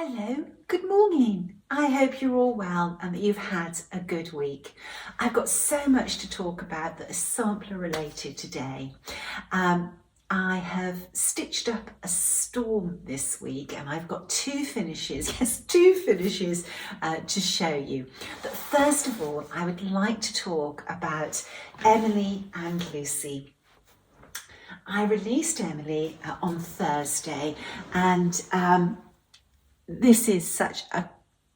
Hello, good morning. I hope you're all well and that you've had a good week. I've got so much to talk about that is sampler related today. I have stitched up a storm this week and I've got two finishes to show you. But first of all, I would like to talk about Emily and Lucy. I released Emily on Thursday and this is such a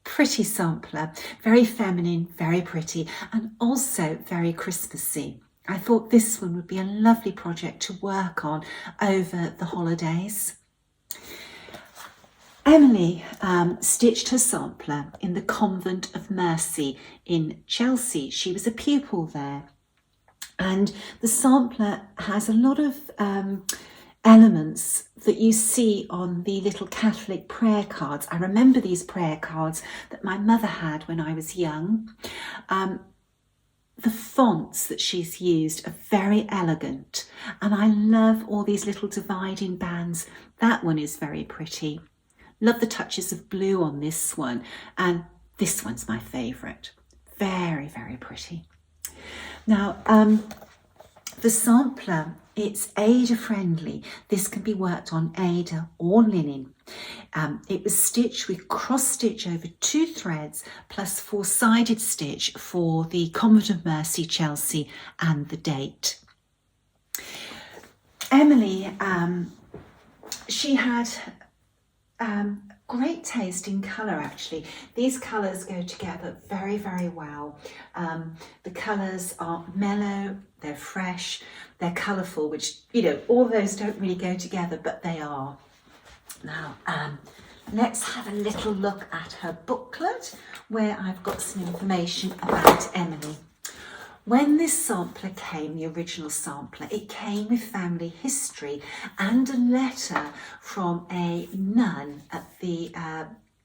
pretty sampler, very feminine, very pretty, and also very Christmassy. I thought this one would be a lovely project to work on over the holidays. Emily stitched her sampler in the Convent of Mercy in Chelsea. She was a pupil there. And the sampler has a lot of elements that you see on the little Catholic prayer cards. I remember these prayer cards that my mother had when I was young. The fonts that she's used are very elegant and I love all these little dividing bands. That one is very pretty. Love the touches of blue on this one, and this one's my favourite. Very, very pretty. Now, the sampler, it's Aida friendly. This can be worked on Aida or linen. It was stitched with cross stitch over 2 threads plus 4-sided stitch for the Convent of Mercy, Chelsea, and the date. Emily, she had great taste in colour actually. These colours go together very, very well. The colours are mellow, they're fresh, they're colourful, which, you know, all those don't really go together, but they are. Now, let's have a little look at her booklet where I've got some information about Emily. When this sampler came, the original sampler, it came with family history and a letter from a nun at the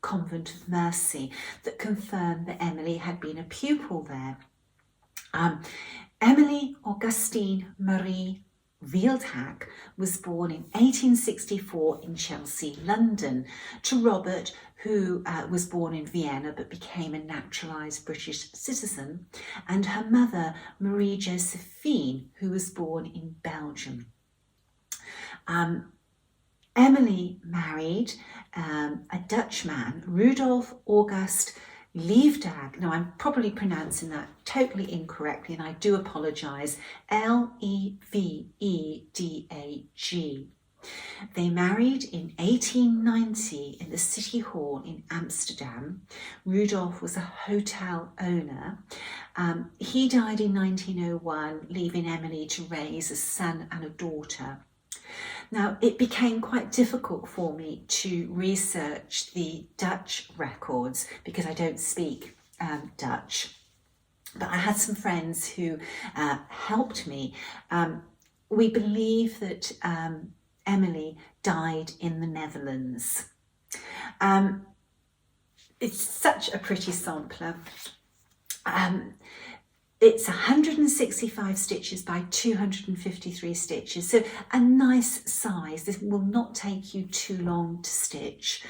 Convent of Mercy that confirmed that Emily had been a pupil there. Emily Augustine Marie Wildhack was born in 1864 in Chelsea, London, to Robert, who was born in Vienna but became a naturalised British citizen, and her mother, Marie Josephine, who was born in Belgium. Emily married a Dutch man, Rudolf August Leefdag. Now, I'm probably pronouncing that totally incorrectly and I do apologise. Levedag. They married in 1890 in the City Hall in Amsterdam. Rudolf was a hotel owner. He died in 1901, leaving Emily to raise a son and a daughter. Now, it became quite difficult for me to research the Dutch records because I don't speak Dutch, but I had some friends who helped me. We believe that Emily died in the Netherlands. It's such a pretty sampler. It's 165 stitches by 253 stitches, so a nice size. This will not take you too long to stitch.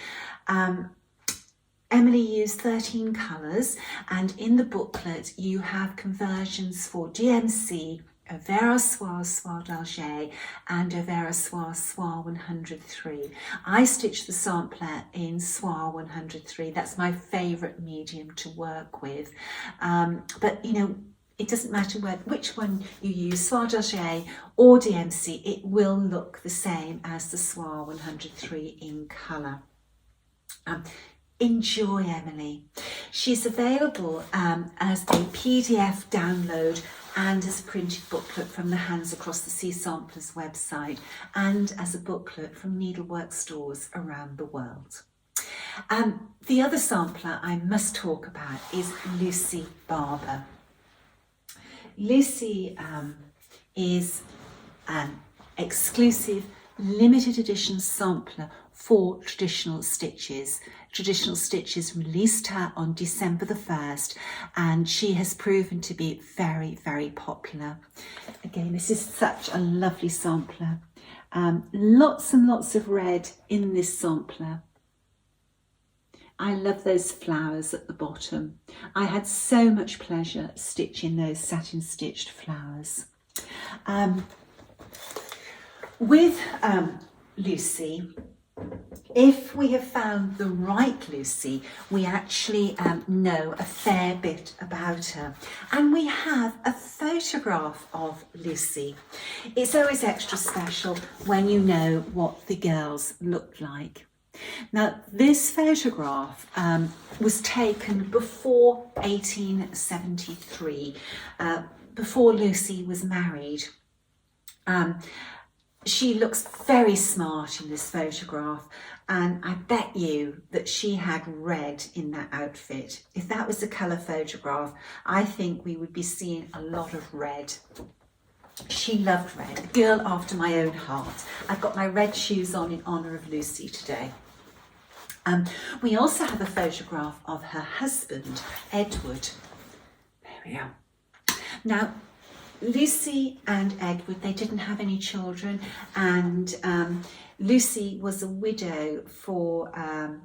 Emily used 13 colours, and in the booklet you have conversions for DMC, Vera Soie, Soie d'Alger, and Vera Soie, Soie 103. I stitched the sampler in Soie 103. That's my favourite medium to work with. But you know, it doesn't matter which one you use, Soie d'Alger or DMC, it will look the same as the Soie 103 in colour. Enjoy Emily. She's available as a PDF download and as a printed booklet from the Hands Across the Sea Samplers website and as a booklet from needlework stores around the world. The other sampler I must talk about is Lucy Barber. Lucy is an exclusive limited edition sampler for Traditional Stitches. Traditional Stitches released her on December the 1st and she has proven to be very, very popular. Again, this is such a lovely sampler. Lots and lots of red in this sampler. I love those flowers at the bottom. I had so much pleasure stitching those satin stitched flowers. With Lucy, if we have found the right Lucy, we actually know a fair bit about her. And we have a photograph of Lucy. It's always extra special when you know what the girls looked like. Now, this photograph was taken before 1873, before Lucy was married. She looks very smart in this photograph, and I bet you that she had red in that outfit. If that was a colour photograph, I think we would be seeing a lot of red. She loved red, a girl after my own heart. I've got my red shoes on in honour of Lucy today. We also have a photograph of her husband, Edward. There we are. Now, Lucy and Edward, they didn't have any children, and Lucy was a widow for a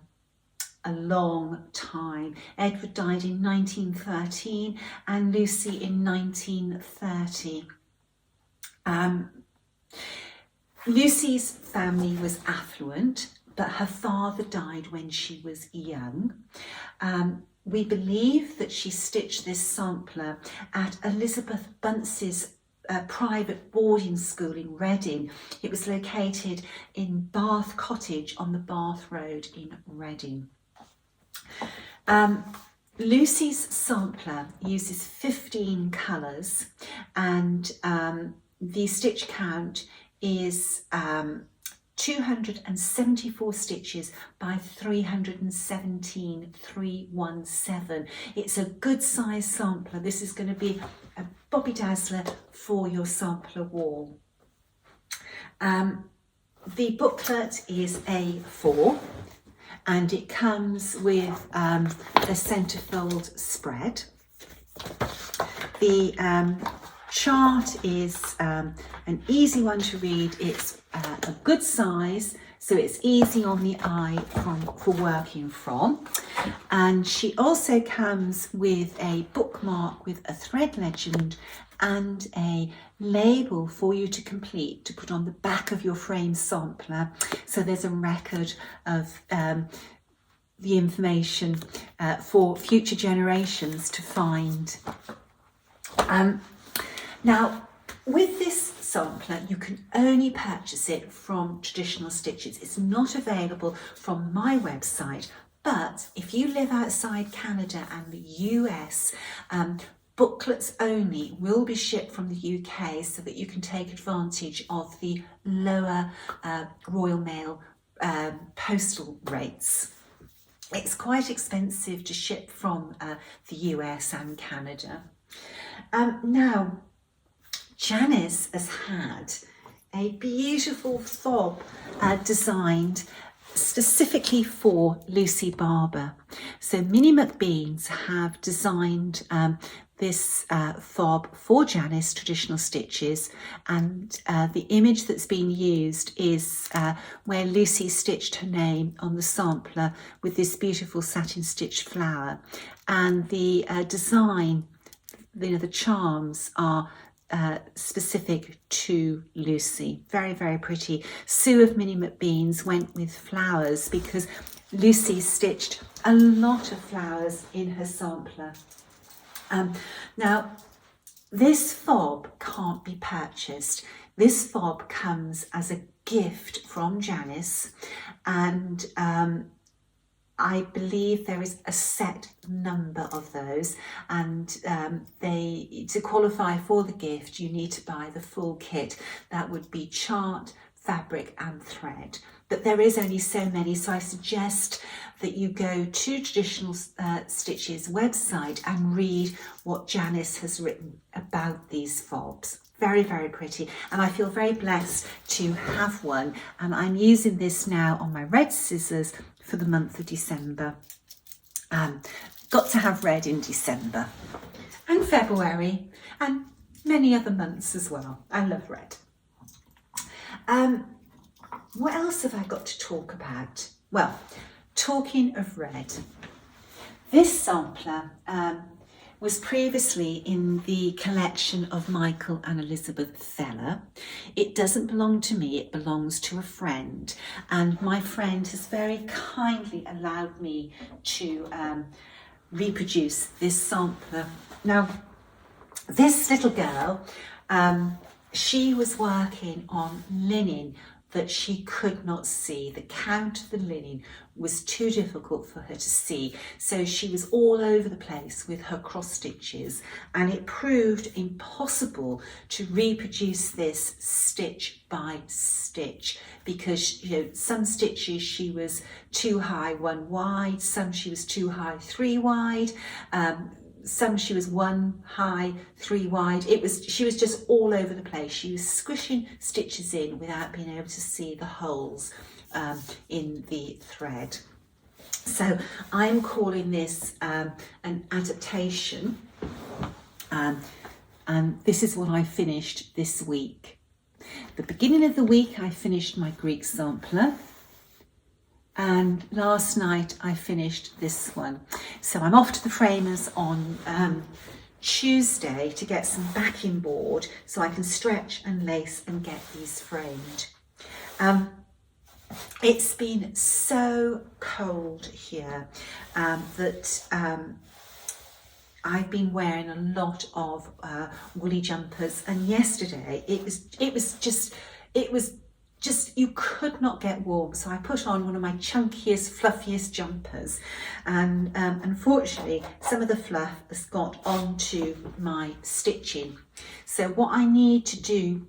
long time. Edward died in 1913 and Lucy in 1930. Lucy's family was affluent, but her father died when she was young. We believe that she stitched this sampler at Elizabeth Bunce's private boarding school in Reading. It was located in Bath Cottage on the Bath Road in Reading. Lucy's sampler uses 15 colours, and the stitch count is 274 stitches by 317. It's a good size sampler. This is going to be a Bobby Dazzler for your sampler wall. The booklet is A4 and it comes with a centrefold spread. The chart is an easy one to read. It's a good size, so it's easy on the eye for working from. And she also comes with a bookmark with a thread legend and a label for you to complete to put on the back of your frame sampler, so there's a record of the information for future generations to find. Now, with this sampler, you can only purchase it from Traditional Stitches. It's not available from my website, but if you live outside Canada and the US, booklets only will be shipped from the UK so that you can take advantage of the lower Royal Mail postal rates. It's quite expensive to ship from the US and Canada. Now, Janice has had a beautiful fob designed specifically for Lucy Barber. So Minnie McBeans have designed this fob for Janice Traditional Stitches, and the image that's been used is where Lucy stitched her name on the sampler with this beautiful satin stitched flower, and the design, the charms are specific to Lucy. Very, very pretty. Sue of Minnie McBeans went with flowers because Lucy stitched a lot of flowers in her sampler. Now, this fob can't be purchased. This fob comes as a gift from Janice, and I believe there is a set number of those, and to qualify for the gift you need to buy the full kit. That would be chart, fabric and thread, but there is only so many, so I suggest that you go to Traditional Stitches website and read what Janice has written about these fobs. Very, very pretty, and I feel very blessed to have one, and I'm using this now on my red scissors for the month of December. Got to have red in December and February and many other months as well. I love red. What else have I got to talk about? Well, talking of red, this sampler was previously in the collection of Michael and Elizabeth Feller. It doesn't belong to me, it belongs to a friend, and my friend has very kindly allowed me to reproduce this sampler. Now, this little girl, she was working on linen that she could not see. The count of the linen was too difficult for her to see, so she was all over the place with her cross stitches, and it proved impossible to reproduce this stitch by stitch because, you know, some stitches she was too high 1 wide, some she was too high 3 wide, some she was 1 high 3 wide. She was just all over the place. She was squishing stitches in without being able to see the holes in the thread. So I'm calling this an adaptation, and this is what I finished this week. The beginning of the week I finished my Greek sampler, and last night I finished this one. So I'm off to the framers on Tuesday to get some backing board so I can stretch and lace and get these framed. It's been so cold here that I've been wearing a lot of woolly jumpers, and yesterday it was just you could not get warm, so I put on one of my chunkiest, fluffiest jumpers, and unfortunately some of the fluff has got onto my stitching. So what I need to do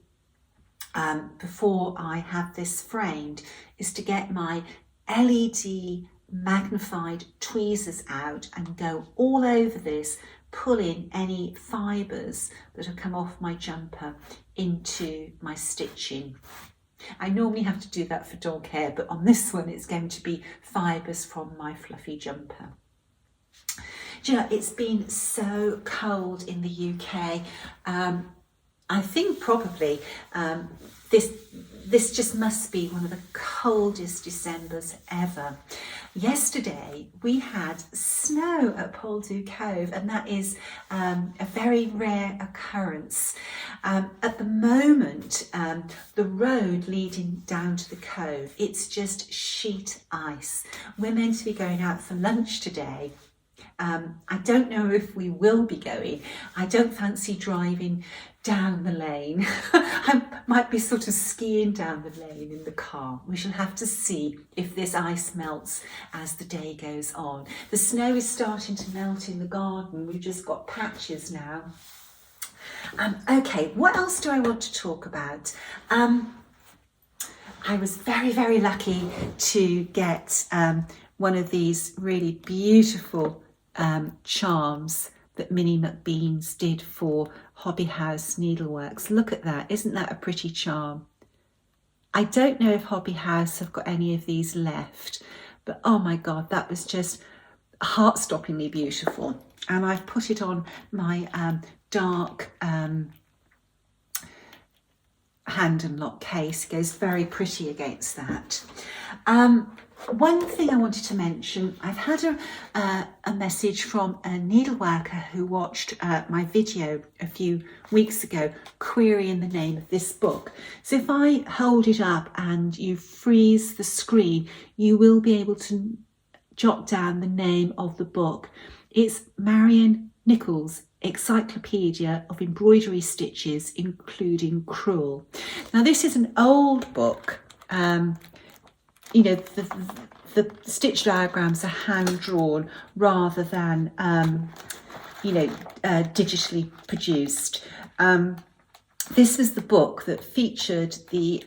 before I have this framed is to get my LED magnified tweezers out and go all over this, pulling any fibres that have come off my jumper into my stitching. I normally have to do that for dog hair, but on this one it's going to be fibres from my fluffy jumper. Do you know, it's been so cold in the UK. I think probably this just must be one of the coldest Decembers ever. Yesterday we had snow at Poldhu Cove, and that is a very rare occurrence. At the moment, the road leading down to the cove, it's just sheet ice. We're meant to be going out for lunch today. I don't know if we will be going. I don't fancy driving down the lane. I might be sort of skiing down the lane in the car. We shall have to see if this ice melts as the day goes on. The snow is starting to melt in the garden. We've just got patches now. Okay, what else do I want to talk about? I was very, very lucky to get one of these really beautiful charms that Minnie McBeans did for Hobby House Needleworks. Look at that, isn't that a pretty charm? I don't know if Hobby House have got any of these left, but oh my God, that was just heart-stoppingly beautiful. And I've put it on my dark hand and lock case. It goes very pretty against that. One thing I wanted to mention, I've had a message from a needleworker who watched my video a few weeks ago querying the name of this book. So if I hold it up and you freeze the screen, you will be able to jot down the name of the book. It's Marion Nichols' Encyclopedia of Embroidery Stitches, including Crewel. Now this is an old book. You know, the stitch diagrams are hand drawn rather than, digitally produced. This was the book that featured the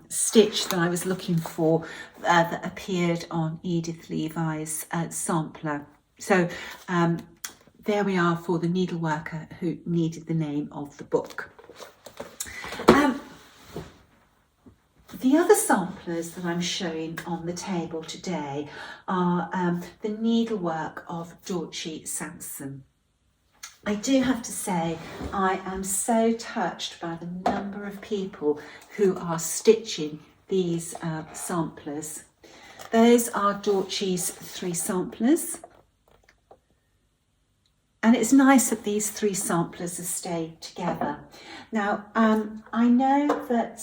stitch that I was looking for that appeared on Edith Levi's sampler. So there we are for the needleworker who needed the name of the book. The other samplers that I'm showing on the table today are the needlework of Georgie Sansum. I do have to say I am so touched by the number of people who are stitching these samplers. those are Georgie's 3 samplers. And it's nice that these 3 samplers have stayed together. Now, I know that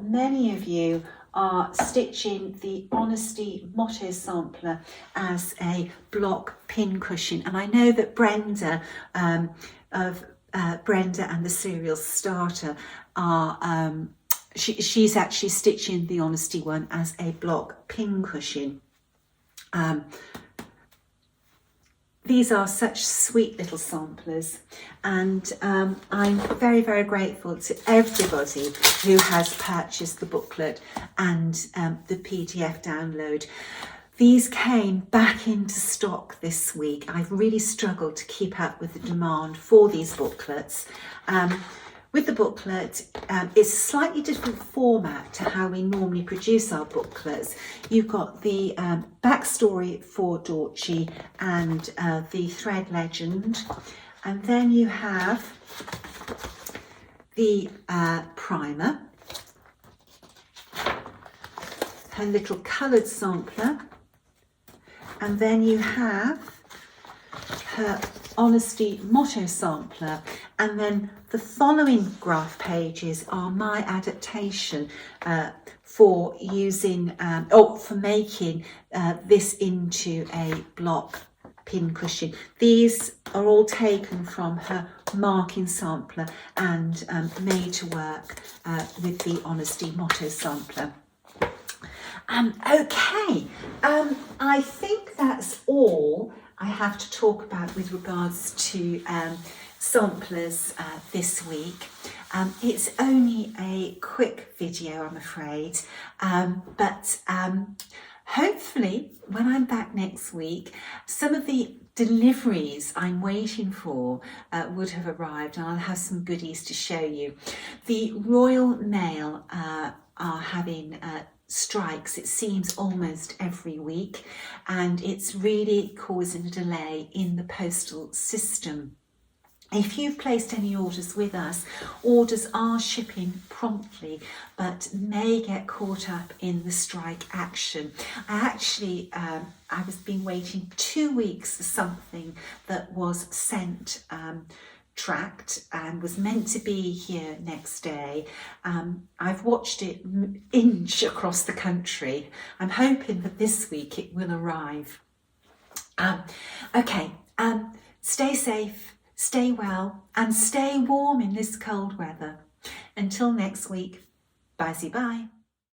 many of you are stitching the Honesty Motto sampler as a block pin cushion. And I know that Brenda Brenda and the Serial Starter are, she's actually stitching the Honesty one as a block pin cushion. These are such sweet little samplers, and I'm very, very grateful to everybody who has purchased the booklet and the PDF download. These came back into stock this week. I've really struggled to keep up with the demand for these booklets. With the booklet, it's a slightly different format to how we normally produce our booklets. You've got the backstory for Georgie and the thread legend, and then you have the primer, her little coloured sampler, and then you have her Honesty Motto sampler, and then the following graph pages are my adaptation for using for making this into a block pin cushion. These are all taken from her marking sampler and made to work with the Honesty Motto sampler. Okay, I think that's all I have to talk about with regards to samplers this week. It's only a quick video, I'm afraid, but hopefully when I'm back next week, some of the deliveries I'm waiting for would have arrived, and I'll have some goodies to show you. The Royal Mail are having strikes, it seems, almost every week, and it's really causing a delay in the postal system. If you've placed any orders with us, orders are shipping promptly, but may get caught up in the strike action. I was been waiting 2 weeks for something that was sent tracked and was meant to be here next day. I've watched it inch across the country. I'm hoping that this week it will arrive. Okay, stay safe, stay well, and stay warm in this cold weather. Until next week, bye-bye.